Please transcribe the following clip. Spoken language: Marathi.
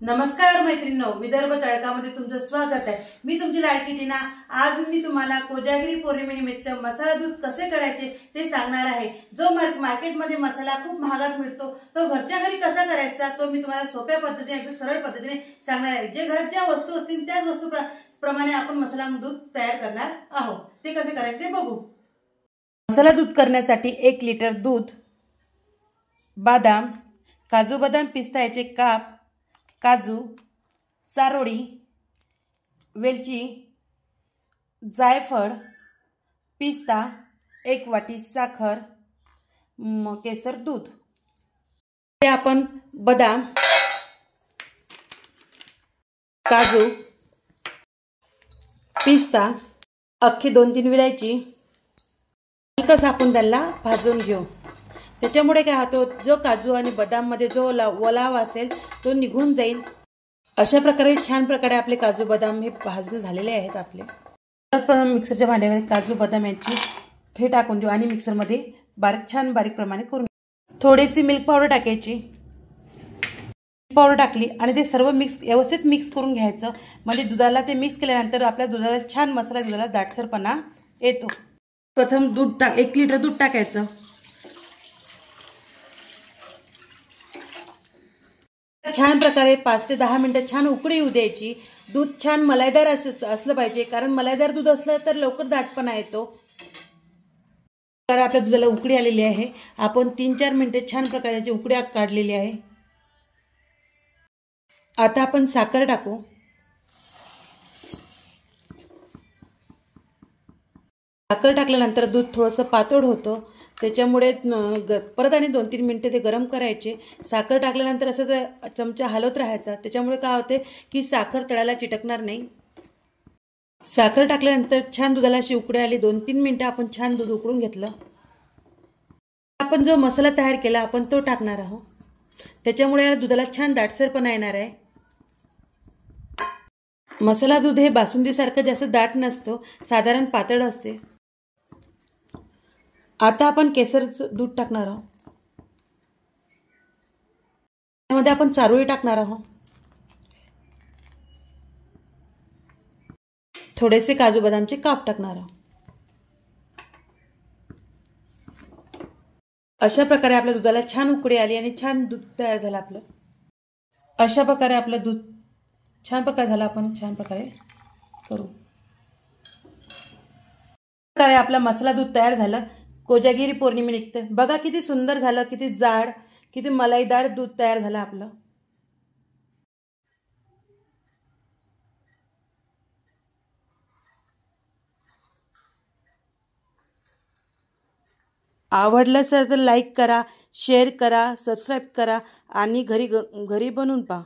नमस्कार मैत्रिणींनो, विदर्भ तडकामध्ये तुमचं स्वागत आहे। मी तुमची लाडकी टीना। आज मी तुम्हाला कोजागिरी पौर्णिमेनिमित्त मसाला दूध कसे करायचे ते सांगणार आहे। जो मार्केटमध्ये मसाला खूप महागात मिळतो तो घरच्या घरी कसा करायचा तो मी तुम्हाला सोप्या पद्धतीने एकदम सरळ पद्धतीने सांगणार आहे। जे घरात ज्या वस्तू असतील त्याच वस्तू प्रमाणे आपण मसाला दूध तयार करणार आहोत। ते कसे करायचे ते बघू। मसाला दूध करण्यासाठी 1 लिटर दूध, बदाम, काजू बदाम पिस्ता याचे काप, काजू, चारोळी, वेलची, जायफळ, पिस्ता, 1 वाटी साखर, केसर दूध। हे आपण बदाम, काजू, पिस्ता, अख्खी 2-3 विलायची हलकस आपण त्याला भाजून घेऊ। त्याच्यामुळे काय होतो, जो काजू आणि बदाम मध्ये जो ओलावा असेल तो निघून जाईल। अशा प्रकारे छान प्रकारे आपले काजू बदाम हे भाजले झालेले आहेत। आपले आपण मिक्सरच्या भांड्यामध्ये काजू बदाम यांची हे टाकून देऊ आणि मिक्सर मध्ये छान बारीक प्रमाणे करून थोडीशी मिल्क पावडर टाकायची। पावडर टाकली आणि ते सर्व व्यवस्थित मिक्स करून घ्यायचं। म्हणजे दुधाला ते मिक्स केल्यानंतर आपल्या दुधाला छान मसाला दुधाला दाटसरपणा येतो। प्रथम दूध 1 लिटर दूध टाकायचं। छान प्रकारे 5 ते 10 मिनिटं छान उकळी येऊ द्यायची। दूध छान मलाईदार असलं पाहिजे, कारण मलाईदार दूध असलं तर लवकर दाटपणा येतो। तर आपल्या दुधाला उकळी आलेली आहे। आपण 3-4 मिनिटे छान प्रकारे त्याची उकळी काढलेली आहे। आता आपण साखर टाकू। साखर टाकल्यानंतर दूध थोडंसं पातळ होतं, त्याच्यामुळे परत आणि 2-3 मिनिटे ते गरम करायचे। साखर टाकल्यानंतर असं चमचा हलवत राहायचा, त्याच्यामुळे काय होते की साखर तळाला चिटकणार नाही। साखर टाकल्यानंतर छान दुधाला अशी उकळी आली। 2-3 मिनिटं आपण छान दूध उकळून घेतलं। आपण जो मसाला तयार केला आपण तो टाकणार आहोत। त्याच्यामुळे या दुधाला छान दाटसरपणा येणार आहे। मसाला दूध हे बासुंदीसारखं जास्त दाट नसतं, साधारण पातळ असते। आता आपण केसरचं दूध टाकणार आहोत। त्यामध्ये आपण चारोळी टाकणार आहोत, थोडेसे काजू बदामचे काप टाकणार आहोत। अशा प्रकारे आपल्या दुधाला छान उकळी आली आणि छान दूध तयार झालं आपलं। अशा प्रकारे आपलं दूध छान प्रकारे झालं। आपण छान प्रकारे करू प्रकारे आपला मसाला दूध तयार झालं। कोजागिरी पौर्णिमेनिमित्त बघा किती सुंदर झालं, किती जाड, किती मलाईदार दूध तयार झालं आपलं। आवडलं तर लाईक करा, शेअर करा, सबस्क्राईब करा आणि घरी बनवून पहा।